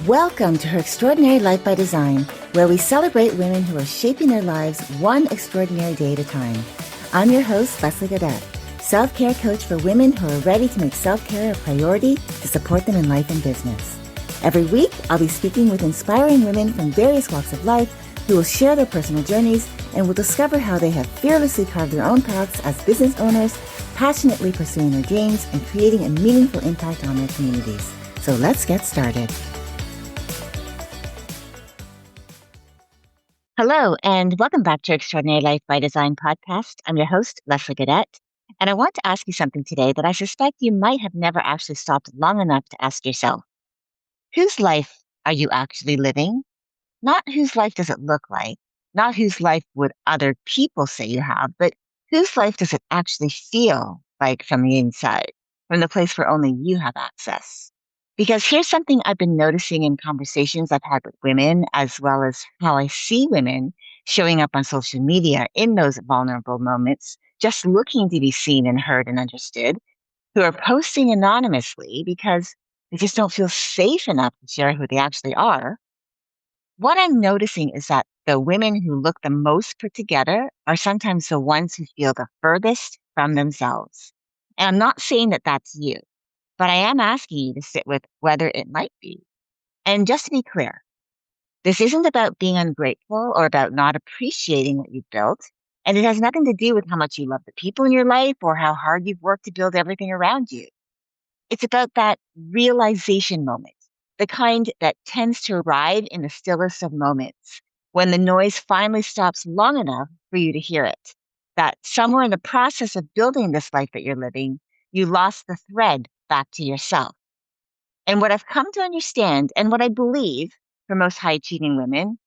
Welcome to Her Extraordinary Life by Design, where we celebrate women who are shaping their lives one extraordinary day at a time. I'm your host, Leslie Gaudet, self-care coach for women who are ready to make self-care a priority to support them in life and business. Every week, I'll be speaking with inspiring women from various walks of life who will share their personal journeys and will discover how they have fearlessly carved their own paths as business owners, passionately pursuing their dreams and creating a meaningful impact on their communities. So let's get started. Hello, and welcome back to Extraordinary Life by Design podcast. I'm your host, Leslie Gaudet, and I want to ask you something today that I suspect you might have never actually stopped long enough to ask yourself. Whose life are you actually living? Not whose life does it look like, not whose life would other people say you have, but whose life does it actually feel like from the inside, from the place where only you have access? Because here's something I've been noticing in conversations I've had with women, as well as how I see women showing up on social media in those vulnerable moments, just looking to be seen and heard and understood, who are posting anonymously because they just don't feel safe enough to share who they actually are. What I'm noticing is that the women who look the most put together are sometimes the ones who feel the furthest from themselves. And I'm not saying that that's you, but I am asking you to sit with whether it might be. And just to be clear, this isn't about being ungrateful or about not appreciating what you've built. And it has nothing to do with how much you love the people in your life or how hard you've worked to build everything around you. It's about that realization moment, the kind that tends to arrive in the stillest of moments, when the noise finally stops long enough for you to hear it. That somewhere in the process of building this life that you're living, you lost the thread back to yourself. And what I've come to understand, and what I believe for most high achieving women,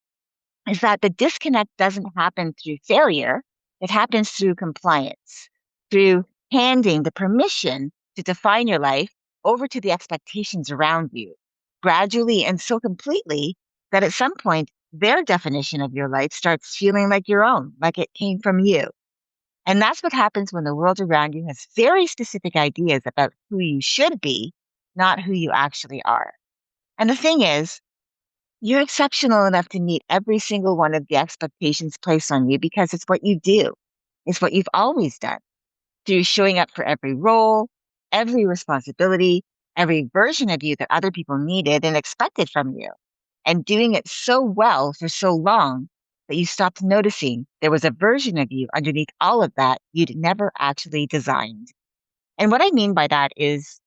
is that the disconnect doesn't happen through failure. It happens through compliance, through handing the permission to define your life over to the expectations around you, gradually and so completely that at some point, their definition of your life starts feeling like your own, like it came from you. And that's what happens when the world around you has very specific ideas about who you should be, not who you actually are. And the thing is, you're exceptional enough to meet every single one of the expectations placed on you because it's what you do. It's what you've always done through showing up for every role, every responsibility, every version of you that other people needed and expected from you, and doing it so well for so long that you stopped noticing there was a version of you underneath all of that you'd never actually designed. And what I mean by that is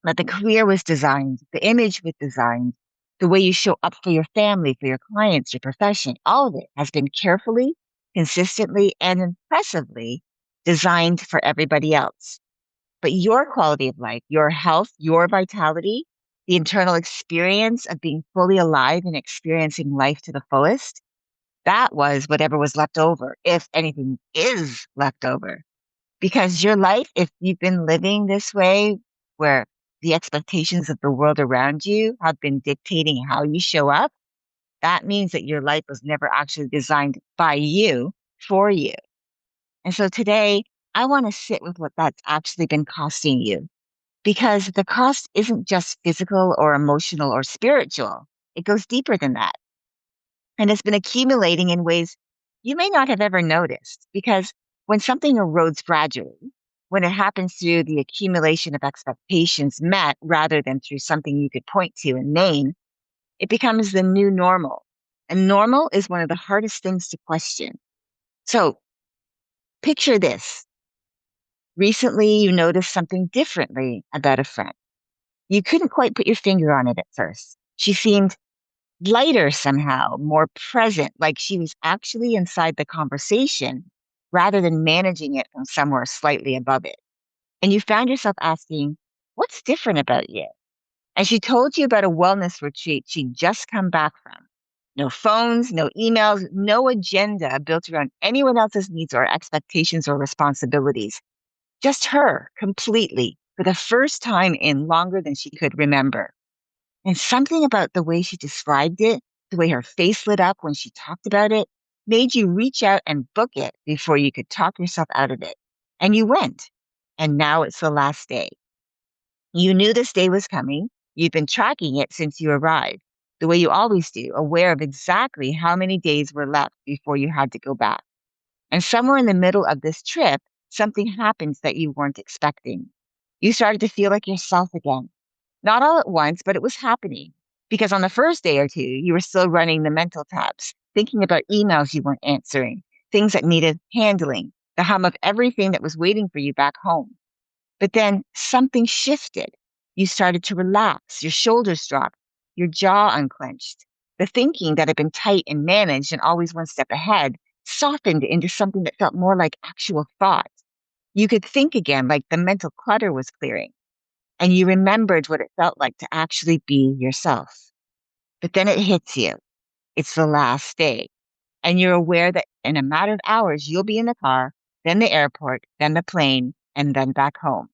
that the career was designed, the image was designed, the way you show up for your family, for your clients, your profession, all of it has been carefully, consistently, and impressively designed for everybody else. But your quality of life, your health, your vitality, the internal experience of being fully alive and experiencing life to the fullest, that was whatever was left over, if anything is left over. Because your life, if you've been living this way, where the expectations of the world around you have been dictating how you show up, that means that your life was never actually designed by you for you. And so today, I want to sit with what that's actually been costing you, because the cost isn't just physical or emotional or spiritual. It goes deeper than that. And it's been accumulating in ways you may not have ever noticed, because when something erodes gradually, when it happens through the accumulation of expectations met rather than through something you could point to and name, it becomes the new normal. And normal is one of the hardest things to question. So picture this. Recently, you noticed something differently about a friend. You couldn't quite put your finger on it at first. She seemed lighter somehow, more present, like she was actually inside the conversation rather than managing it from somewhere slightly above it. And you found yourself asking, what's different about you? And she told you about a wellness retreat she'd just come back from. No phones, no emails, no agenda built around anyone else's needs or expectations or responsibilities. Just her, completely, for the first time in longer than she could remember. And something about the way she described it, the way her face lit up when she talked about it, made you reach out and book it before you could talk yourself out of it. And you went. And now it's the last day. You knew this day was coming. You'd been tracking it since you arrived, the way you always do, aware of exactly how many days were left before you had to go back. And somewhere in the middle of this trip, something happens that you weren't expecting. You started to feel like yourself again. Not all at once, but it was happening. Because on the first day or two, you were still running the mental tabs, thinking about emails you weren't answering, things that needed handling, the hum of everything that was waiting for you back home. But then something shifted. You started to relax, your shoulders dropped, your jaw unclenched. The thinking that had been tight and managed and always one step ahead softened into something that felt more like actual thought. You could think again, like the mental clutter was clearing, and you remembered what it felt like to actually be yourself. But then it hits you. It's the last day, and you're aware that in a matter of hours, you'll be in the car, then the airport, then the plane, and then back home.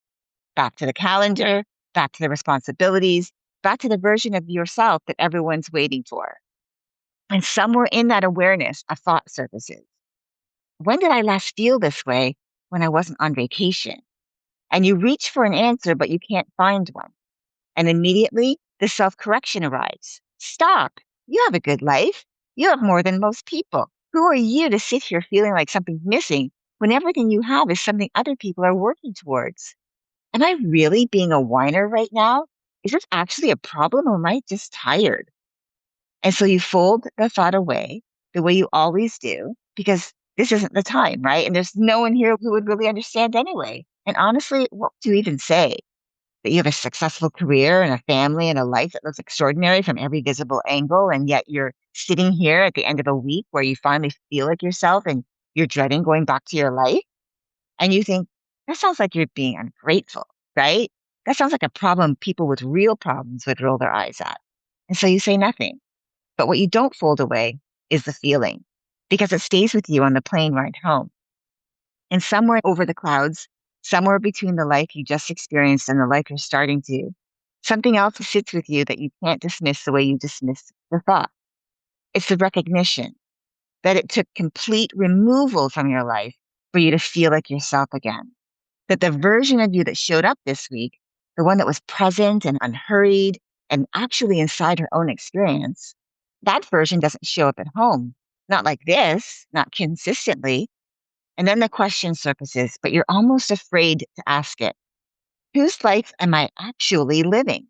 Back to the calendar, back to the responsibilities, back to the version of yourself that everyone's waiting for. And somewhere in that awareness, a thought surfaces. When did I last feel this way when I wasn't on vacation? And you reach for an answer, but you can't find one. And immediately the self correction arrives. Stop. You have a good life. You have more than most people. Who are you to sit here feeling like something's missing when everything you have is something other people are working towards? Am I really being a whiner right now? Is this actually a problem or am I just tired? And so you fold the thought away the way you always do because this isn't the time, right? And there's no one here who would really understand anyway. And honestly, what do you even say? That you have a successful career and a family and a life that looks extraordinary from every visible angle, and yet you're sitting here at the end of a week where you finally feel like yourself and you're dreading going back to your life? And you think, that sounds like you're being ungrateful, right? That sounds like a problem people with real problems would roll their eyes at. And so you say nothing. But what you don't fold away is the feeling because it stays with you on the plane ride home. And somewhere over the clouds, somewhere between the life you just experienced and the life you're starting to, something else sits with you that you can't dismiss the way you dismiss the thought. It's the recognition that it took complete removal from your life for you to feel like yourself again. That the version of you that showed up this week, the one that was present and unhurried and actually inside her own experience, that version doesn't show up at home. Not like this, not consistently. And then the question surfaces, but you're almost afraid to ask it. Whose life am I actually living?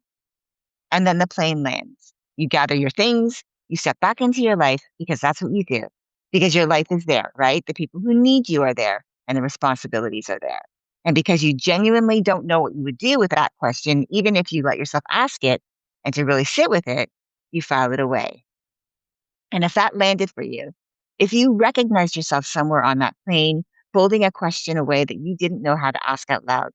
And then the plane lands. You gather your things, you step back into your life because that's what you do. Because your life is there, right? The people who need you are there and the responsibilities are there. And because you genuinely don't know what you would do with that question, even if you let yourself ask it and to really sit with it, you file it away. And if that landed for you, if you recognized yourself somewhere on that plane, folding a question away that you didn't know how to ask out loud,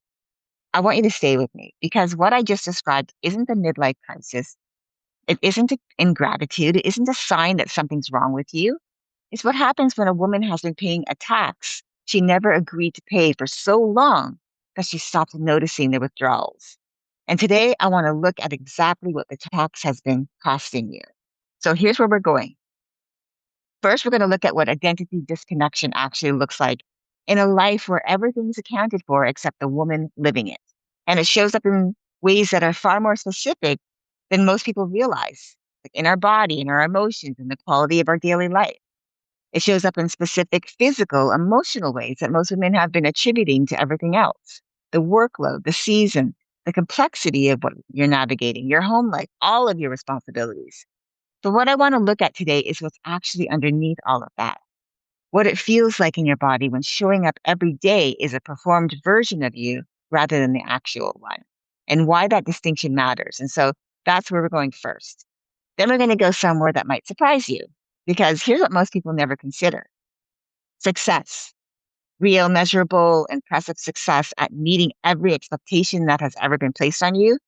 I want you to stay with me because what I just described isn't a midlife crisis. It isn't ingratitude. It isn't a sign that something's wrong with you. It's what happens when a woman has been paying a tax she never agreed to pay for so long that she stopped noticing the withdrawals. And today I want to look at exactly what the tax has been costing you. So here's where we're going. First, we're going to look at what identity disconnection actually looks like in a life where everything's accounted for except the woman living it. And it shows up in ways that are far more specific than most people realize, like in our body, in our emotions, in the quality of our daily life. It shows up in specific physical, emotional ways that most women have been attributing to everything else. The workload, the season, the complexity of what you're navigating, your home life, all of your responsibilities. So what I want to look at today is what's actually underneath all of that. What it feels like in your body when showing up every day is a performed version of you rather than the actual one, and why that distinction matters. And so that's where we're going first. Then we're going to go somewhere that might surprise you, because here's what most people never consider: success. Real, measurable, impressive success at meeting every expectation that has ever been placed on you,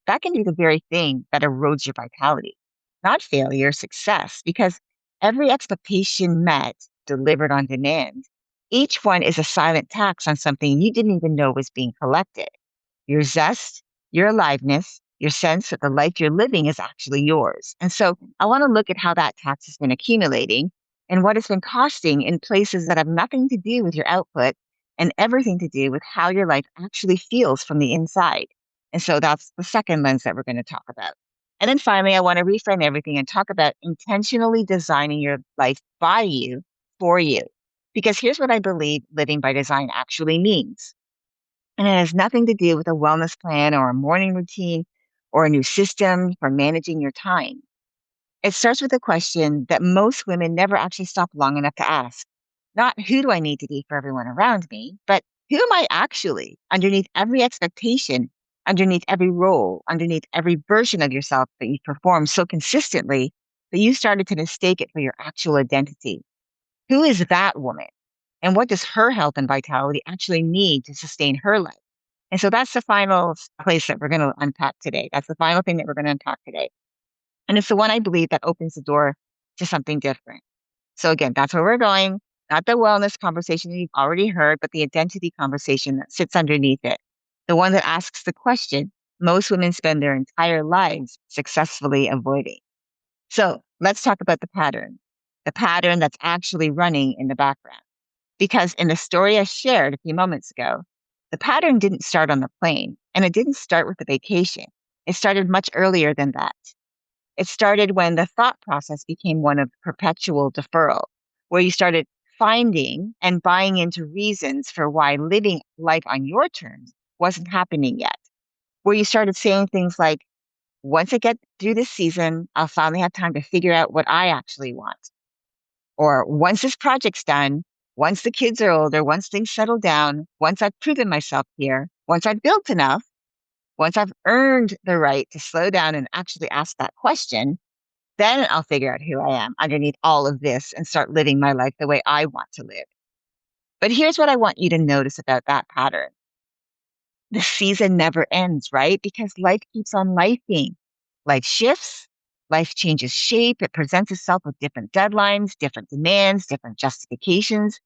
that can be the very thing that erodes your vitality, not failure, success, because every expectation met, delivered on demand, each one is a silent tax on something you didn't even know was being collected. Your zest, your aliveness, your sense that the life you're living is actually yours. And so I want to look at how that tax has been accumulating and what it's been costing in places that have nothing to do with your output and everything to do with how your life actually feels from the inside. And so that's the second lens that we're going to talk about. And then finally, I want to reframe everything and talk about intentionally designing your life by you, for you. Because here's what I believe living by design actually means. And it has nothing to do with a wellness plan or a morning routine or a new system for managing your time. It starts with a question that most women never actually stop long enough to ask. Not who do I need to be for everyone around me, but who am I actually underneath every expectation, underneath every role, underneath every version of yourself that you perform so consistently that you started to mistake it for your actual identity? Who is that woman? And what does her health and vitality actually need to sustain her life? And so that's the final place that we're going to unpack today. That's the final thing that we're going to unpack today. And it's the one I believe that opens the door to something different. So again, that's where we're going. Not the wellness conversation that you've already heard, but the identity conversation that sits underneath it. The one that asks the question most women spend their entire lives successfully avoiding. So let's talk about the pattern that's actually running in the background. Because in the story I shared a few moments ago, the pattern didn't start on the plane and it didn't start with the vacation. It started much earlier than that. It started when the thought process became one of perpetual deferral, where you started finding and buying into reasons for why living life on your terms wasn't happening yet. Where you started saying things like, once I get through this season, I'll finally have time to figure out what I actually want. Or once this project's done, once the kids are older, once things settle down, once I've proven myself here, once I've built enough, once I've earned the right to slow down and actually ask that question, then I'll figure out who I am underneath all of this and start living my life the way I want to live. But here's what I want you to notice about that pattern. The season never ends, right? Because life keeps on lifing. Life shifts, life changes shape, it presents itself with different deadlines, different demands, different justifications,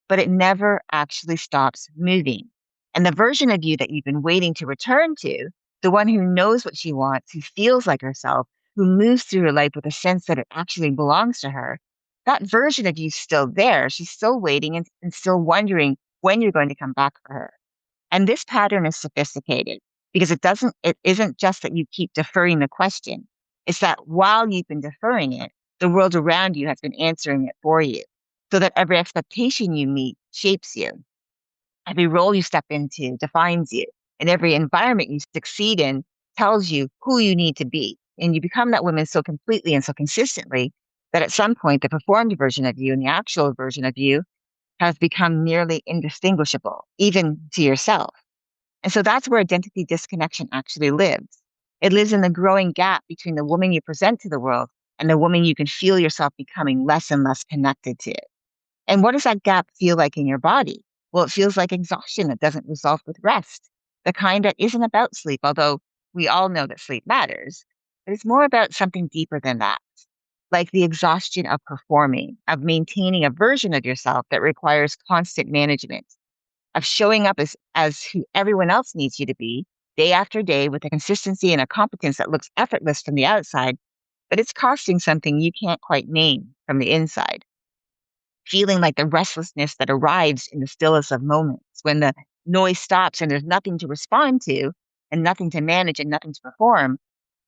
but it never actually stops moving. And the version of you that you've been waiting to return to, the one who knows what she wants, who feels like herself, who moves through her life with a sense that it actually belongs to her, that version of you's still there. She's still waiting and still wondering when you're going to come back for her. And this pattern is sophisticated because it isn't just that you keep deferring the question. It's that while you've been deferring it, the world around you has been answering it for you so that every expectation you meet shapes you. Every role you step into defines you, and every environment you succeed in tells you who you need to be. And you become that woman so completely and so consistently that at some point, the performed version of you and the actual version of you has become nearly indistinguishable, even to yourself. And so that's where identity disconnection actually lives. It lives in the growing gap between the woman you present to the world and the woman you can feel yourself becoming less and less connected to. And what does that gap feel like in your body? Well, it feels like exhaustion that doesn't resolve with rest, the kind that isn't about sleep, although we all know that sleep matters, but it's more about something deeper than that, like the exhaustion of performing, of maintaining a version of yourself that requires constant management, of showing up as who everyone else needs you to be day after day with a consistency and a competence that looks effortless from the outside, but it's costing something you can't quite name from the inside. Feeling like the restlessness that arrives in the stillest of moments when the noise stops and there's nothing to respond to and nothing to manage and nothing to perform.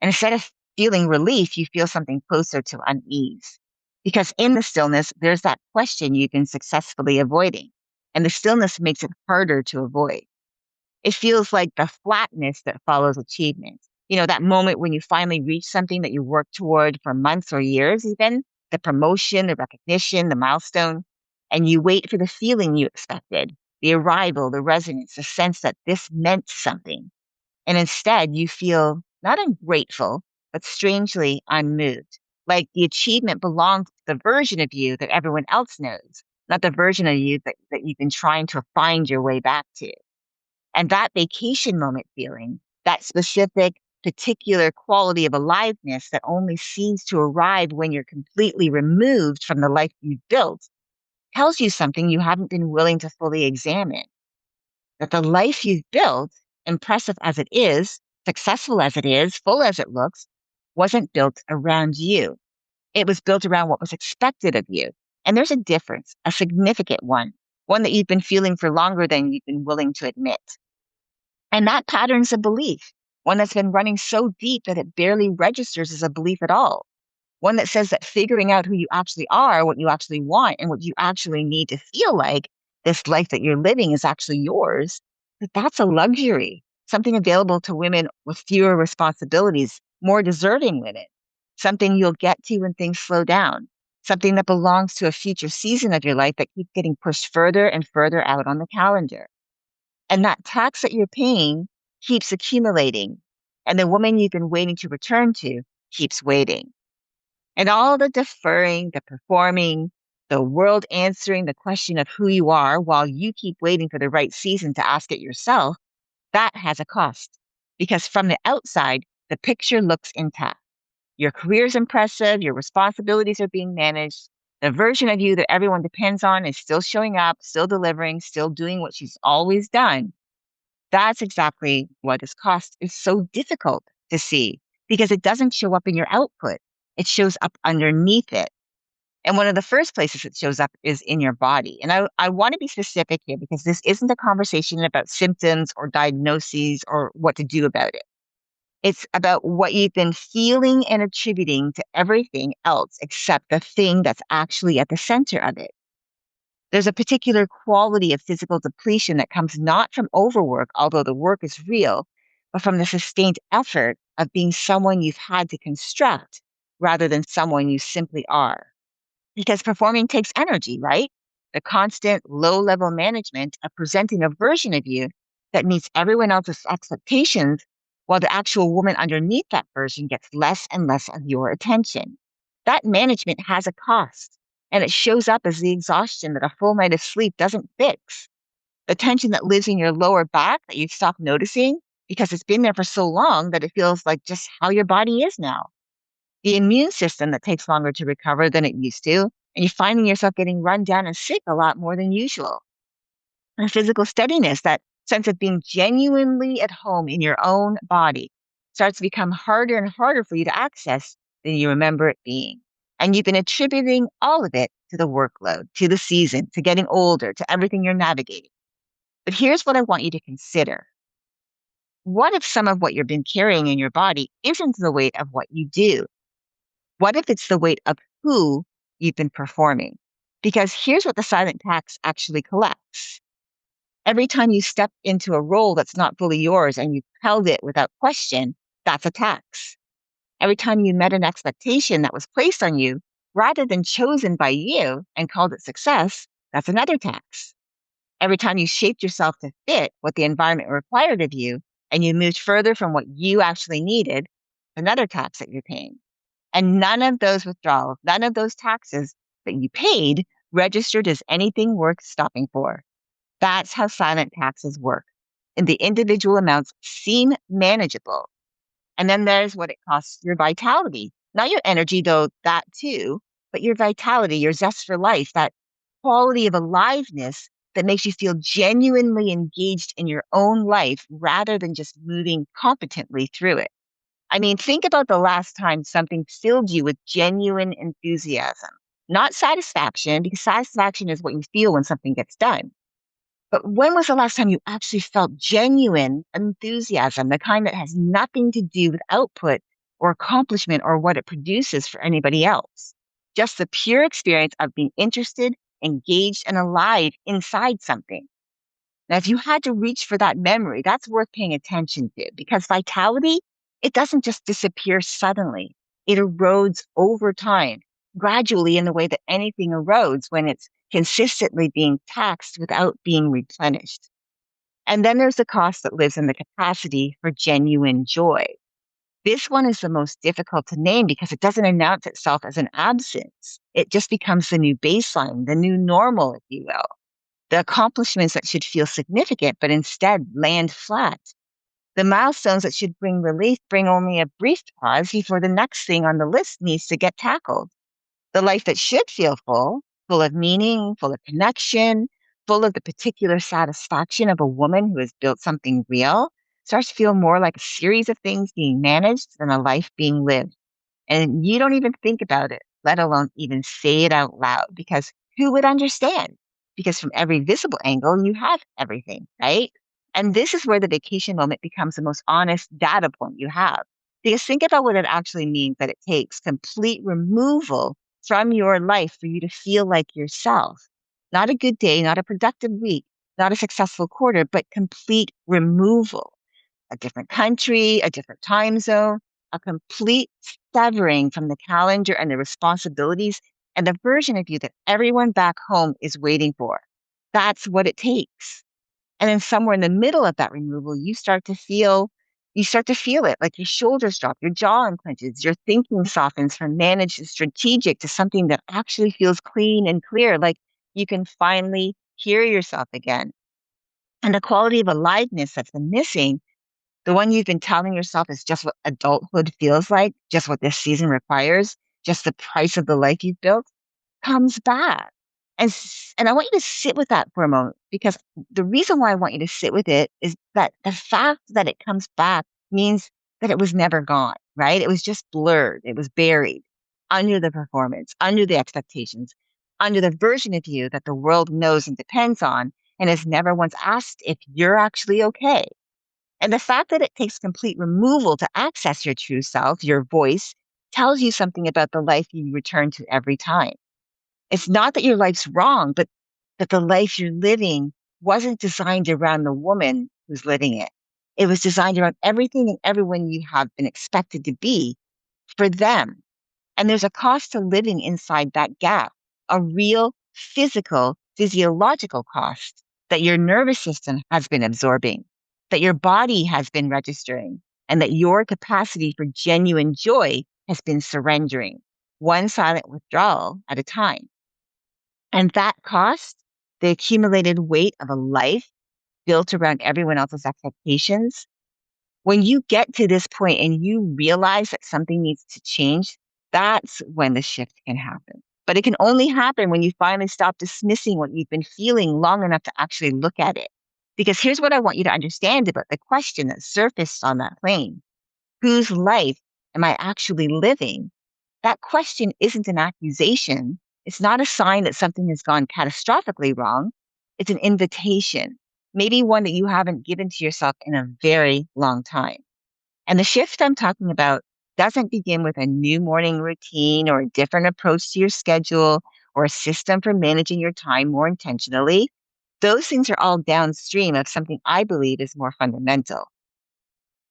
And instead of feeling relief, you feel something closer to unease. Because in the stillness, there's that question you've been successfully avoiding. And the stillness makes it harder to avoid. It feels like the flatness that follows achievement. You know, that moment when you finally reach something that you worked toward for months or years, even the promotion, the recognition, the milestone, and you wait for the feeling you expected, the arrival, the resonance, the sense that this meant something. And instead, you feel not ungrateful, but strangely unmoved. Like the achievement belongs to the version of you that everyone else knows, not the version of you that you've been trying to find your way back to. And that vacation moment feeling, that specific, particular quality of aliveness that only seems to arrive when you're completely removed from the life you've built, tells you something you haven't been willing to fully examine. That the life you've built, impressive as it is, successful as it is, full as it looks, wasn't built around you. It was built around what was expected of you. And there's a difference, a significant one. one that you've been feeling for longer than you've been willing to admit. And that pattern's a belief, one that's been running so deep that it barely registers as a belief at all. One that says that figuring out who you actually are, what you actually want, and what you actually need to feel like this life that you're living is actually yours, that's a luxury, something available to women with fewer responsibilities, more deserving women, something you'll get to when things slow down, something that belongs to a future season of your life that keeps getting pushed further and further out on the calendar. And that tax that you're paying keeps accumulating, and the woman you've been waiting to return to keeps waiting. And all the deferring, the performing, the world answering the question of who you are while you keep waiting for the right season to ask it yourself, that has a cost. Because from the outside, the picture looks intact. Your career's impressive, your responsibilities are being managed, the version of you that everyone depends on is still showing up, still delivering, still doing what she's always done. That's exactly why this cost is so difficult to see because it doesn't show up in your output. It shows up underneath it. And one of the first places it shows up is in your body. And I want to be specific here because this isn't a conversation about symptoms or diagnoses or what to do about it. It's about what you've been feeling and attributing to everything else except the thing that's actually at the center of it. There's a particular quality of physical depletion that comes not from overwork, although the work is real, but from the sustained effort of being someone you've had to construct rather than someone you simply are. Because performing takes energy, right? The constant low level management of presenting a version of you that meets everyone else's expectations, while the actual woman underneath that version gets less and less of your attention. That management has a cost, and it shows up as the exhaustion that a full night of sleep doesn't fix. The tension that lives in your lower back that you've stopped noticing because it's been there for so long that it feels like just how your body is now. The immune system that takes longer to recover than it used to, and you're finding yourself getting run down and sick a lot more than usual. And physical steadiness, that sense of being genuinely at home in your own body, starts to become harder and harder for you to access than you remember it being. And you've been attributing all of it to the workload, to the season, to getting older, to everything you're navigating. But here's what I want you to consider. What if some of what you've been carrying in your body isn't the weight of what you do? What if it's the weight of who you've been performing? Because here's what the silent tax actually collects. Every time you step into a role that's not fully yours and you held it without question, that's a tax. Every time you met an expectation that was placed on you rather than chosen by you and called it success, that's another tax. Every time you shaped yourself to fit what the environment required of you and you moved further from what you actually needed, another tax that you're paying. And none of those withdrawals, none of those taxes that you paid registered as anything worth stopping for. That's how silent taxes work. And the individual amounts seem manageable. And then there's what it costs your vitality. Not your energy, though, that too, but your vitality, your zest for life, that quality of aliveness that makes you feel genuinely engaged in your own life rather than just moving competently through it. I mean, think about the last time something filled you with genuine enthusiasm, not satisfaction, because satisfaction is what you feel when something gets done. But when was the last time you actually felt genuine enthusiasm, the kind that has nothing to do with output or accomplishment or what it produces for anybody else? Just the pure experience of being interested, engaged, and alive inside something. Now, if you had to reach for that memory, that's worth paying attention to because vitality, it doesn't just disappear suddenly. It erodes over time, gradually in the way that anything erodes when it's consistently being taxed without being replenished. And then there's the cost that lives in the capacity for genuine joy. This one is the most difficult to name because it doesn't announce itself as an absence. It just becomes the new baseline, the new normal, if you will. The accomplishments that should feel significant, but instead land flat. The milestones that should bring relief bring only a brief pause before the next thing on the list needs to get tackled. The life that should feel full, full of meaning, full of connection, full of the particular satisfaction of a woman who has built something real, starts to feel more like a series of things being managed than a life being lived. And you don't even think about it, let alone even say it out loud, because who would understand? because from every visible angle, you have everything, right? And this is where the vacation moment becomes the most honest data point you have. Because think about what it actually means that it takes complete removal from your life for you to feel like yourself. Not a good day, not a productive week, not a successful quarter, but complete removal. A different country, a different time zone, a complete severing from the calendar and the responsibilities and the version of you that everyone back home is waiting for. That's what it takes. And then somewhere in the middle of that removal, you start to feel it, like your shoulders drop, your jaw unclenches, your thinking softens from managed to strategic to something that actually feels clean and clear, like you can finally hear yourself again. And the quality of aliveness that's been missing, the one you've been telling yourself is just what adulthood feels like, just what this season requires, just the price of the life you've built, comes back. And I want you to sit with that for a moment because the reason why I want you to sit with it is that the fact that it comes back means that it was never gone, right? It was just blurred. It was buried under the performance, under the expectations, under the version of you that the world knows and depends on and has never once asked if you're actually okay. And the fact that it takes complete removal to access your true self, your voice, tells you something about the life you return to every time. It's not that your life's wrong, but that the life you're living wasn't designed around the woman who's living it. It was designed around everything and everyone you have been expected to be for them. And there's a cost to living inside that gap, a real physical, physiological cost that your nervous system has been absorbing, that your body has been registering, and that your capacity for genuine joy has been surrendering, one silent withdrawal at a time. And that cost, the accumulated weight of a life built around everyone else's expectations, when you get to this point and you realize that something needs to change, that's when the shift can happen. But it can only happen when you finally stop dismissing what you've been feeling long enough to actually look at it. Because here's what I want you to understand about the question that surfaced on that plane: whose life am I actually living? That question isn't an accusation. It's not a sign that something has gone catastrophically wrong. It's an invitation, maybe one that you haven't given to yourself in a very long time. And the shift I'm talking about doesn't begin with a new morning routine or a different approach to your schedule or a system for managing your time more intentionally. Those things are all downstream of something I believe is more fundamental.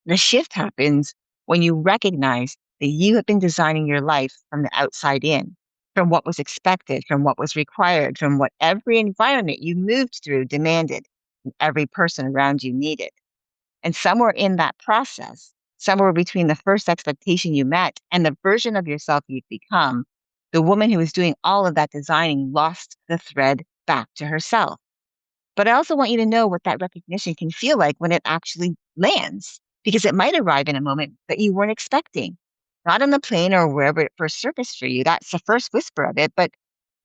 The shift happens when you recognize that you have been designing your life from the outside in, from what was expected, from what was required, from what every environment you moved through demanded, and every person around you needed. And somewhere in that process, somewhere between the first expectation you met and the version of yourself you've become, the woman who was doing all of that designing lost the thread back to herself. But I also want you to know what that recognition can feel like when it actually lands, because it might arrive in a moment that you weren't expecting, not on the plane or wherever it first surfaced for you. That's the first whisper of it. But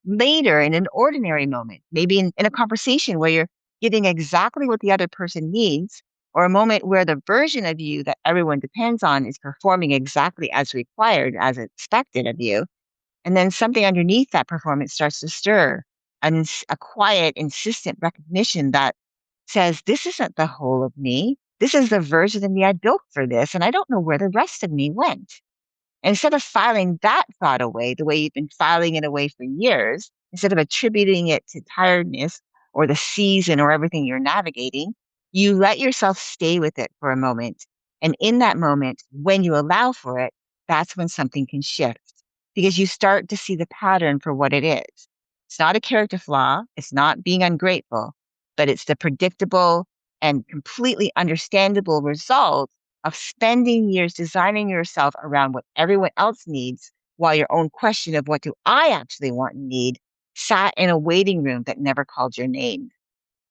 later in an ordinary moment, maybe in a conversation where you're getting exactly what the other person needs, or a moment where the version of you that everyone depends on is performing exactly as required, as expected of you. And then something underneath that performance starts to stir, a quiet, insistent recognition that says, this isn't the whole of me. This is the version of me I built for this, and I don't know where the rest of me went. Instead of filing that thought away the way you've been filing it away for years, instead of attributing it to tiredness or the season or everything you're navigating, you let yourself stay with it for a moment. And in that moment, when you allow for it, that's when something can shift because you start to see the pattern for what it is. It's not a character flaw, it's not being ungrateful, but it's the predictable and completely understandable result of spending years designing yourself around what everyone else needs while your own question of what do I actually want and need sat in a waiting room that never called your name.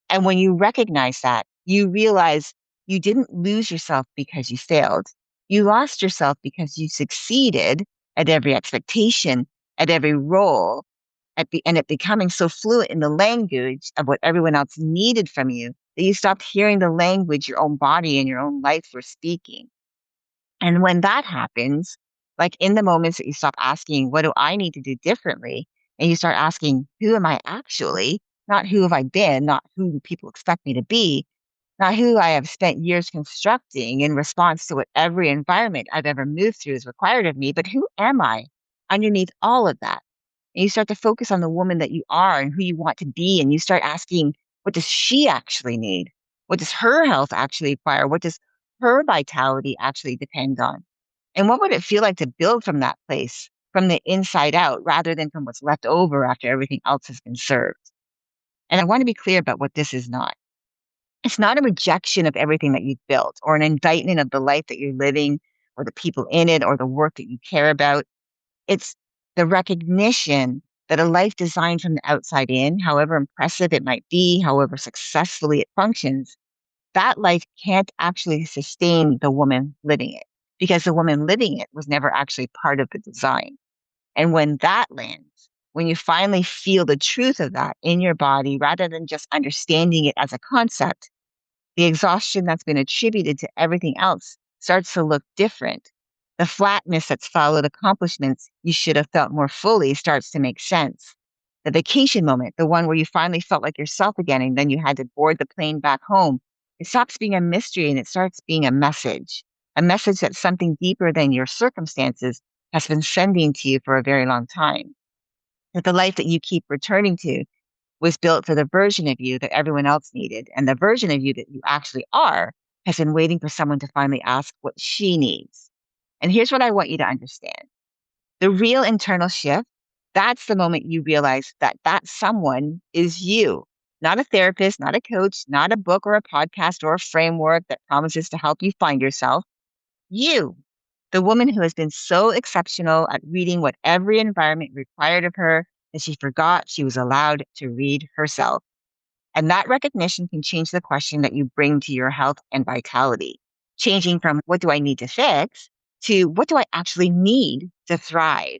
And when you recognize that, you realize you didn't lose yourself because you failed. You lost yourself because you succeeded at every expectation, at every role, and it becoming so fluent in the language of what everyone else needed from you that you stopped hearing the language your own body and your own life were speaking. And when that happens, like in the moments that you stop asking, what do I need to do differently? And you start asking, who am I actually? not who have I been, not who do people expect me to be, not who I have spent years constructing in response to what every environment I've ever moved through has required of me, but who am I underneath all of that? And you start to focus on the woman that you are and who you want to be. And you start asking, what does she actually need? What does her health actually require? What does her vitality actually depend on? And what would it feel like to build from that place, from the inside out, rather than from what's left over after everything else has been served? And I want to be clear about what this is not. It's not a rejection of everything that you've built or an indictment of the life that you're living or the people in it or the work that you care about. It's the recognition that a life designed from the outside in, however impressive it might be, however successfully it functions, that life can't actually sustain the woman living it because the woman living it was never actually part of the design. And when that lands, when you finally feel the truth of that in your body, rather than just understanding it as a concept, the exhaustion that's been attributed to everything else starts to look different. The flatness that's followed accomplishments you should have felt more fully starts to make sense. The vacation moment, the one where you finally felt like yourself again and then you had to board the plane back home, it stops being a mystery and it starts being a message that something deeper than your circumstances has been sending to you for a very long time. That the life that you keep returning to was built for the version of you that everyone else needed. And the version of you that you actually are has been waiting for someone to finally ask what she needs. And here's what I want you to understand. The real internal shift, that's the moment you realize that that someone is you, not a therapist, not a coach, not a book or a podcast or a framework that promises to help you find yourself. You, the woman who has been so exceptional at reading what every environment required of her that she forgot she was allowed to read herself. And that recognition can change the question that you bring to your health and vitality, changing from what do I need to fix to what do I actually need to thrive?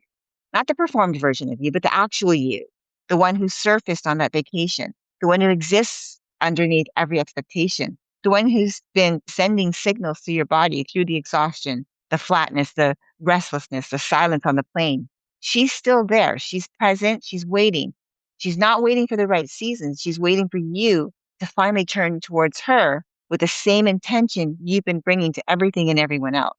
Not the performed version of you, but the actual you, the one who surfaced on that vacation, the one who exists underneath every expectation, the one who's been sending signals to your body through the exhaustion, the flatness, the restlessness, the silence on the plane. She's still there. She's present. She's waiting. She's not waiting for the right season. She's waiting for you to finally turn towards her with the same intention you've been bringing to everything and everyone else.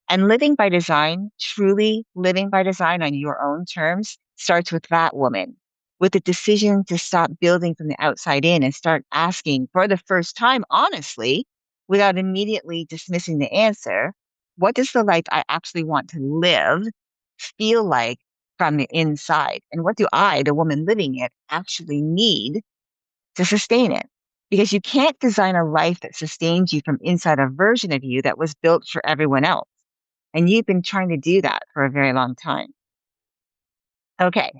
And living by design, truly living by design on your own terms, starts with that woman, with the decision to stop building from the outside in and start asking for the first time, honestly, without immediately dismissing the answer, what does the life I actually want to live feel like from the inside? And what do I, the woman living it, actually need to sustain it? Because you can't design a life that sustains you from inside a version of you that was built for everyone else. And you've been trying to do that for a very long time. Okay.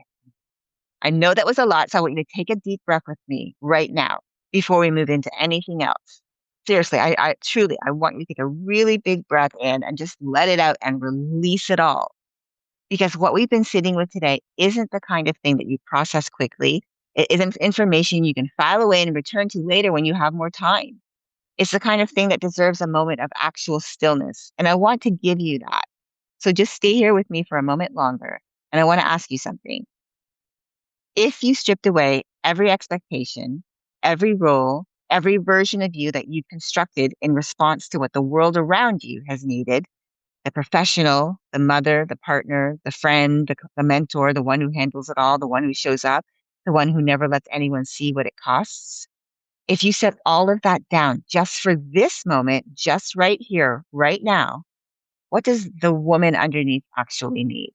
I know that was a lot, so I want you to take a deep breath with me right now before we move into anything else. Seriously, I truly, I want you to take a really big breath in and just let it out and release it all. Because what we've been sitting with today isn't the kind of thing that you process quickly. It isn't information you can file away and return to later when you have more time. It's the kind of thing that deserves a moment of actual stillness. And I want to give you that. So just stay here with me for a moment longer. And I want to ask you something. If you stripped away every expectation, every role, every version of you that you constructed in response to what the world around you has needed, the professional, the mother, the partner, the friend, the mentor, the one who handles it all, the one who shows up, the one who never lets anyone see what it costs. If you set all of that down just for this moment, just right here, right now, what does the woman underneath actually need?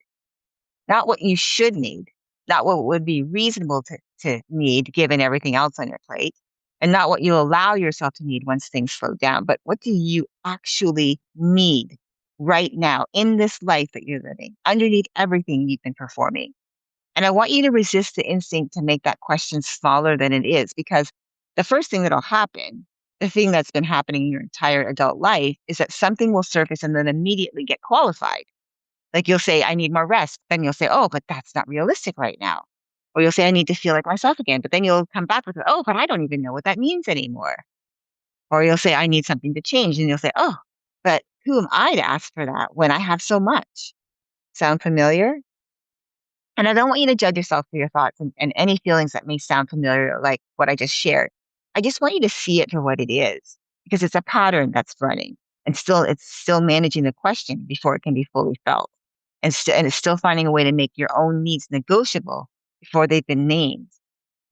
Not what you should need, not what would be reasonable to need given everything else on your plate, and not what you allow yourself to need once things slow down, but what do you actually need right now in this life that you're living, underneath everything you've been performing? And I want you to resist the instinct to make that question smaller than it is, because the first thing that'll happen, the thing that's been happening in your entire adult life, is that something will surface and then immediately get qualified. Like you'll say, I need more rest. Then you'll say, oh, but that's not realistic right now. Or you'll say, I need to feel like myself again. But then you'll come back with, oh, but I don't even know what that means anymore. Or you'll say, I need something to change. And you'll say, oh, but who am I to ask for that when I have so much? Sound familiar? And I don't want you to judge yourself for your thoughts and any feelings that may sound familiar, like what I just shared. I just want you to see it for what it is, because it's a pattern that's running, and it's still managing the question before it can be fully felt. And it's still finding a way to make your own needs negotiable before they've been named.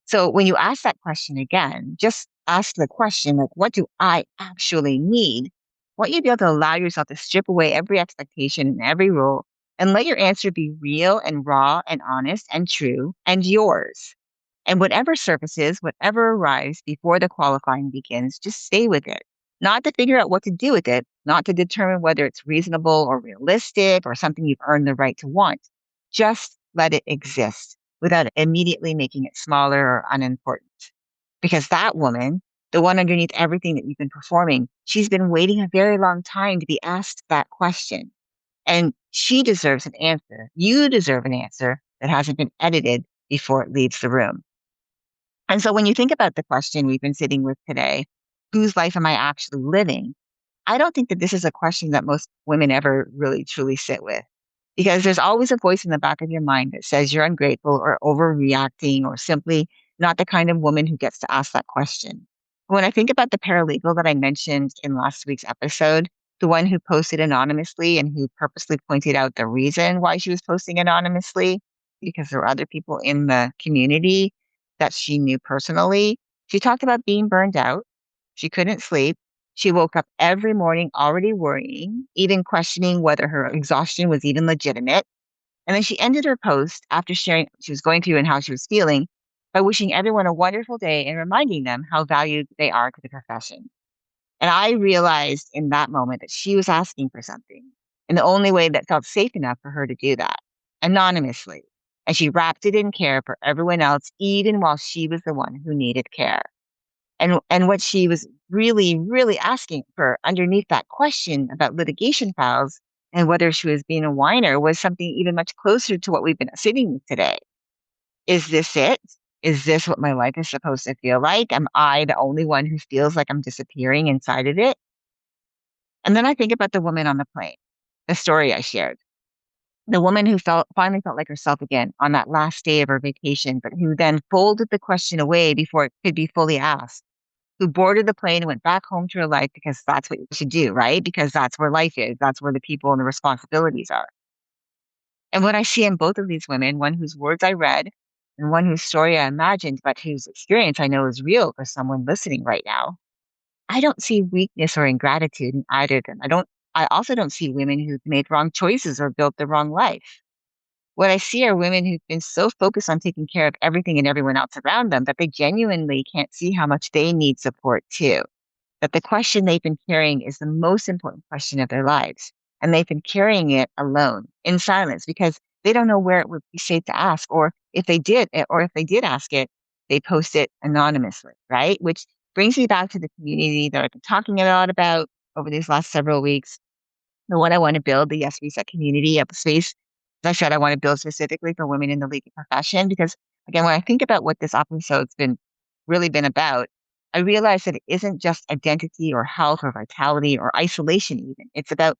So when you ask that question again, just ask the question, like, what do I actually need? I want you to be able to allow yourself to strip away every expectation and every rule and let your answer be real and raw and honest and true and yours. And whatever surfaces, whatever arrives before the qualifying begins, just stay with it. Not to figure out what to do with it, not to determine whether it's reasonable or realistic or something you've earned the right to want. Just let it exist without immediately making it smaller or unimportant. Because that woman, the one underneath everything that you've been performing, she's been waiting a very long time to be asked that question. And she deserves an answer. You deserve an answer that hasn't been edited before it leaves the room. And so when you think about the question we've been sitting with today, whose life am I actually living? I don't think that this is a question that most women ever really truly sit with, because there's always a voice in the back of your mind that says you're ungrateful or overreacting or simply not the kind of woman who gets to ask that question. When I think about the paralegal that I mentioned in last week's episode, the one who posted anonymously and who purposely pointed out the reason why she was posting anonymously, because there were other people in the community that she knew personally, she talked about being burned out. She couldn't sleep. She woke up every morning already worrying, even questioning whether her exhaustion was even legitimate. And then she ended her post after sharing what she was going through and how she was feeling by wishing everyone a wonderful day and reminding them how valued they are to the profession. And I realized in that moment that she was asking for something in the only way that felt safe enough for her to do that, anonymously. And she wrapped it in care for everyone else, even while she was the one who needed care. And what she was really asking for underneath that question about litigation files and whether she was being a whiner was something even much closer to what we've been sitting with today. Is this it? Is this what my life is supposed to feel like? Am I the only one who feels like I'm disappearing inside of it? And then I think about the woman on the plane, the story I shared. The woman who finally felt like herself again on that last day of her vacation, but who then folded the question away before it could be fully asked, who boarded the plane and went back home to her life because that's what you should do, right? Because that's where life is. That's where the people and the responsibilities are. And what I see in both of these women, one whose words I read and one whose story I imagined, but whose experience I know is real for someone listening right now, I don't see weakness or ingratitude in either of them. I also don't see women who've made wrong choices or built the wrong life. What I see are women who've been so focused on taking care of everything and everyone else around them that they genuinely can't see how much they need support too. That the question they've been carrying is the most important question of their lives. And they've been carrying it alone in silence because they don't know where it would be safe to ask. Or if they did ask it, they post it anonymously, right? Which brings me back to the community that I've been talking a lot about over these last several weeks. The one I want to build, the Yes Reset community, a space, as I said, I want to build specifically for women in the legal profession. Because again, when I think about what this episode's been about, I realize that it isn't just identity or health or vitality or isolation even. It's about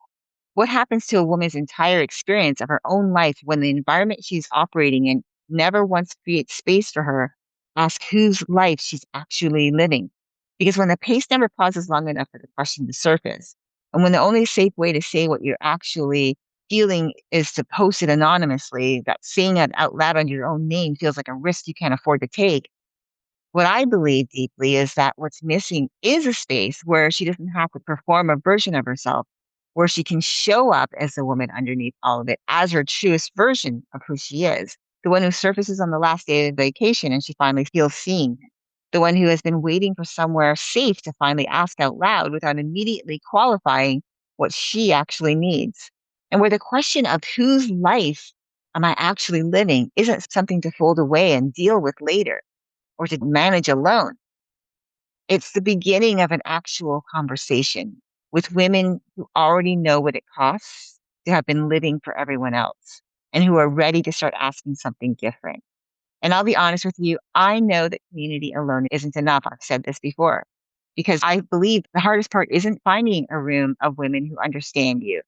what happens to a woman's entire experience of her own life when the environment she's operating in never once creates space for her, ask whose life she's actually living. Because when the pace never pauses long enough for the question to surface, and when the only safe way to say what you're actually feeling is to post it anonymously, that saying it out loud under your own name feels like a risk you can't afford to take. What I believe deeply is that what's missing is a space where she doesn't have to perform a version of herself, where she can show up as the woman underneath all of it, as her truest version of who she is, the one who surfaces on the last day of vacation and she finally feels seen, the one who has been waiting for somewhere safe to finally ask out loud without immediately qualifying what she actually needs. And where the question of whose life am I actually living isn't something to fold away and deal with later or to manage alone. It's the beginning of an actual conversation with women who already know what it costs to have been living for everyone else and who are ready to start asking something different. And I'll be honest with you, I know that community alone isn't enough. I've said this before because I believe the hardest part isn't finding a room of women who understand you.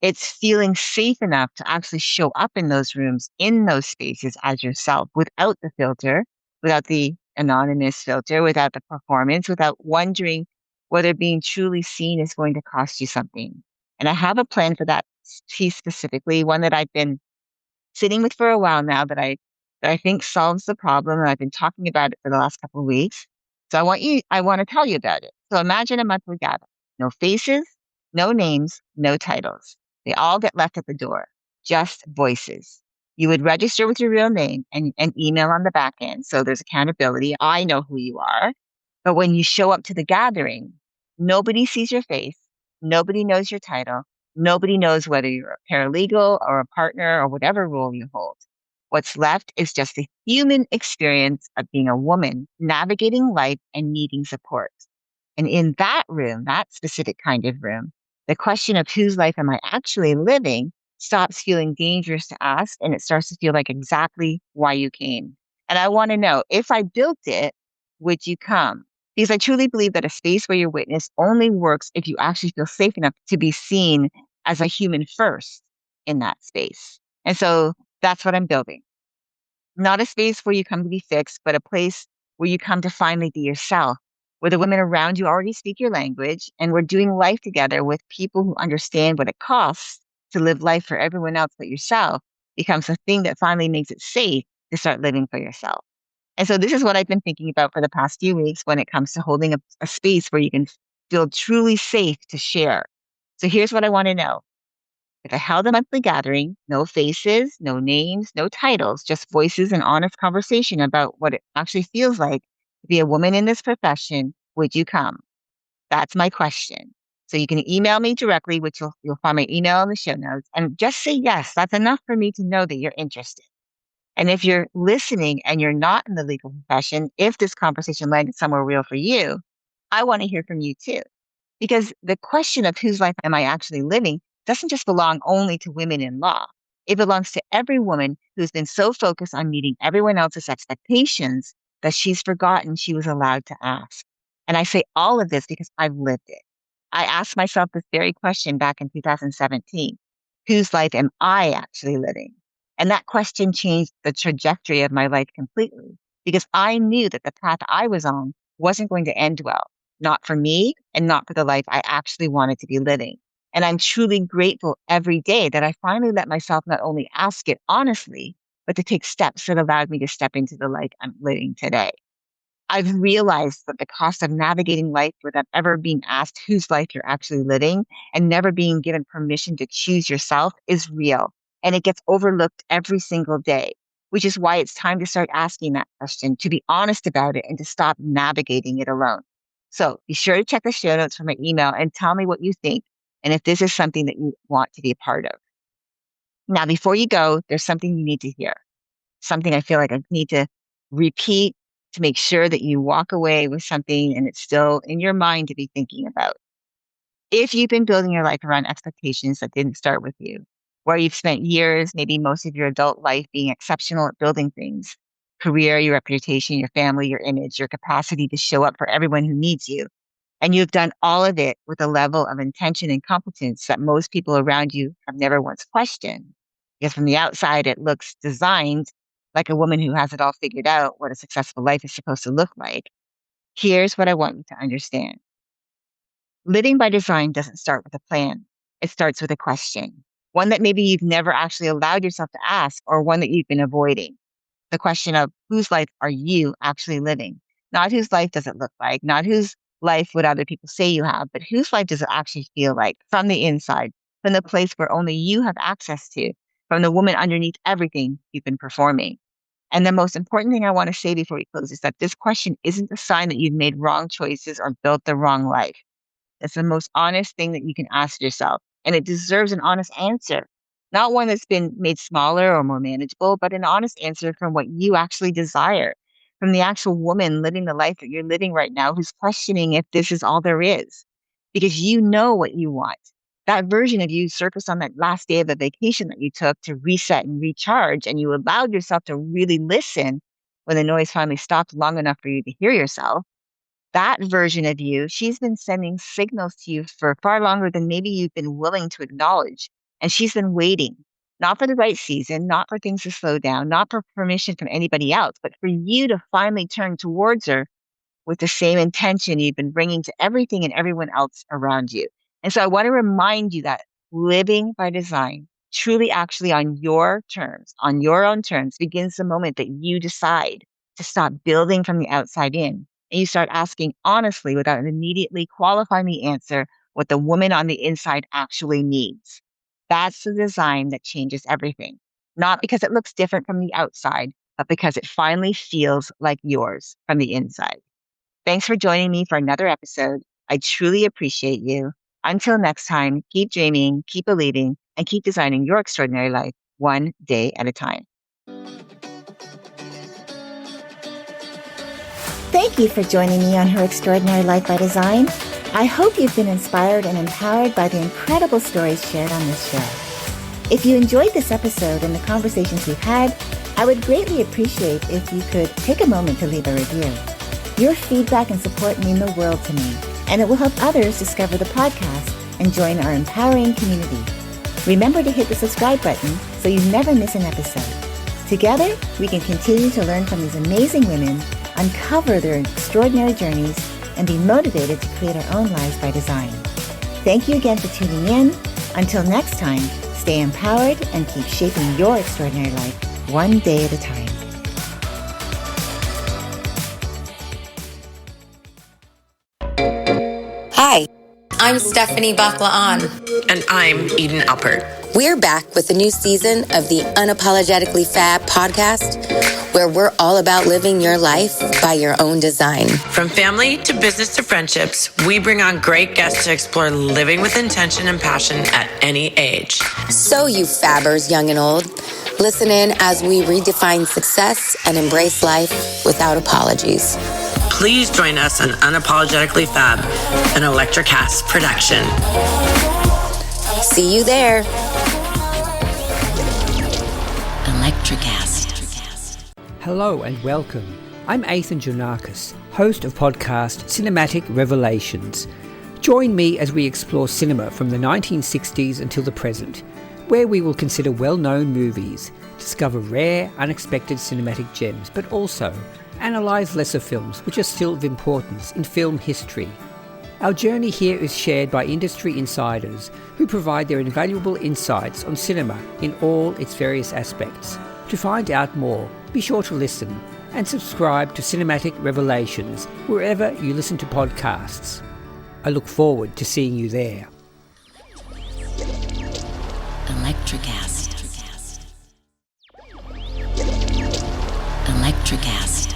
It's feeling safe enough to actually show up in those rooms, in those spaces as yourself without the filter, without the anonymous filter, without the performance, without wondering whether being truly seen is going to cost you something. And I have a plan for that piece specifically, one that I've been sitting with for a while now that I think solves the problem, and I've been talking about it for the last couple of weeks. So I want to tell you about it. So imagine a monthly gathering. No faces, no names, no titles. They all get left at the door, just voices. You would register with your real name and email on the back end. So there's accountability. I know who you are. But when you show up to the gathering, nobody sees your face. Nobody knows your title. Nobody knows whether you're a paralegal or a partner or whatever role you hold. What's left is just the human experience of being a woman, navigating life and needing support. And in that room, that specific kind of room, the question of whose life am I actually living stops feeling dangerous to ask, and it starts to feel like exactly why you came. And I want to know, if I built it, would you come? Because I truly believe that a space where you're witnessed only works if you actually feel safe enough to be seen as a human first in that space. And so that's what I'm building. Not a space where you come to be fixed, but a place where you come to finally be yourself, where the women around you already speak your language, and we're doing life together with people who understand what it costs to live life for everyone else but yourself becomes a thing that finally makes it safe to start living for yourself. And so this is what I've been thinking about for the past few weeks when it comes to holding a space where you can feel truly safe to share. So here's what I want to know. If I held a monthly gathering, no faces, no names, no titles, just voices and honest conversation about what it actually feels like to be a woman in this profession, would you come? That's my question. So you can email me directly, which you'll find my email in the show notes, and just say yes. That's enough for me to know that you're interested. And if you're listening and you're not in the legal profession, if this conversation landed somewhere real for you, I want to hear from you too. Because the question of whose life am I actually living doesn't just belong only to women in law. It belongs to every woman who's been so focused on meeting everyone else's expectations that she's forgotten she was allowed to ask. And I say all of this because I've lived it. I asked myself this very question back in 2017. Whose life am I actually living? And that question changed the trajectory of my life completely because I knew that the path I was on wasn't going to end well, not for me and not for the life I actually wanted to be living. And I'm truly grateful every day that I finally let myself not only ask it honestly, but to take steps that allowed me to step into the life I'm living today. I've realized that the cost of navigating life without ever being asked whose life you're actually living and never being given permission to choose yourself is real. And it gets overlooked every single day, which is why it's time to start asking that question, to be honest about it, and to stop navigating it alone. So be sure to check the show notes for my email and tell me what you think and if this is something that you want to be a part of. Now, before you go, there's something you need to hear, something I feel like I need to repeat to make sure that you walk away with something and it's still in your mind to be thinking about. If you've been building your life around expectations that didn't start with you, where you've spent years, maybe most of your adult life being exceptional at building things, career, your reputation, your family, your image, your capacity to show up for everyone who needs you, and you've done all of it with a level of intention and competence that most people around you have never once questioned. Because from the outside, it looks designed like a woman who has it all figured out what a successful life is supposed to look like. Here's what I want you to understand. Living by design doesn't start with a plan. It starts with a question, one that maybe you've never actually allowed yourself to ask or one that you've been avoiding. The question of whose life are you actually living? Not whose life does it look like, not whose life would other people say you have, but whose life does it actually feel like from the inside, from the place where only you have access to, from the woman underneath everything you've been performing. And the most important thing I want to say before we close is that this question isn't a sign that you've made wrong choices or built the wrong life. It's the most honest thing that you can ask yourself. And it deserves an honest answer, not one that's been made smaller or more manageable, but an honest answer from what you actually desire, from the actual woman living the life that you're living right now who's questioning if this is all there is, because you know what you want. That version of you surfaced on that last day of the vacation that you took to reset and recharge, and you allowed yourself to really listen when the noise finally stopped long enough for you to hear yourself. That version of you, she's been sending signals to you for far longer than maybe you've been willing to acknowledge. And she's been waiting, not for the right season, not for things to slow down, not for permission from anybody else, but for you to finally turn towards her with the same intention you've been bringing to everything and everyone else around you. And so I want to remind you that living by design, truly actually on your terms, on your own terms, begins the moment that you decide to stop building from the outside in. And you start asking honestly, without immediately qualifying the answer, what the woman on the inside actually needs. That's the design that changes everything. Not because it looks different from the outside, but because it finally feels like yours from the inside. Thanks for joining me for another episode. I truly appreciate you. Until next time, keep dreaming, keep believing, and keep designing your extraordinary life one day at a time. Thank you for joining me on Her Extraordinary Life by Design. I hope you've been inspired and empowered by the incredible stories shared on this show. If you enjoyed this episode and the conversations we've had, I would greatly appreciate if you could take a moment to leave a review. Your feedback and support mean the world to me, and it will help others discover the podcast and join our empowering community. Remember to hit the subscribe button so you never miss an episode. Together, we can continue to learn from these amazing women, uncover their extraordinary journeys, and be motivated to create our own lives by design. Thank you again for tuning in. Until next time, stay empowered and keep shaping your extraordinary life one day at a time. Hi, I'm Stephanie Baklaan. And I'm Eden Alpert. We're back with a new season of the Unapologetically Fab podcast, where we're all about living your life by your own design. From family to business to friendships, we bring on great guests to explore living with intention and passion at any age. So you fabbers, young and old, listen in as we redefine success and embrace life without apologies. Please join us on Unapologetically Fab, an Electricast production. See you there. Electricast. Hello and welcome. I'm Athan Janakis, host of podcast Cinematic Revelations. Join me as we explore cinema from the 1960s until the present, where we will consider well-known movies, discover rare, unexpected cinematic gems, but also analyse lesser films which are still of importance in film history. Our journey here is shared by industry insiders who provide their invaluable insights on cinema in all its various aspects. To find out more, be sure to listen and subscribe to Cinematic Revelations wherever you listen to podcasts. I look forward to seeing you there. Electricast. Electricast.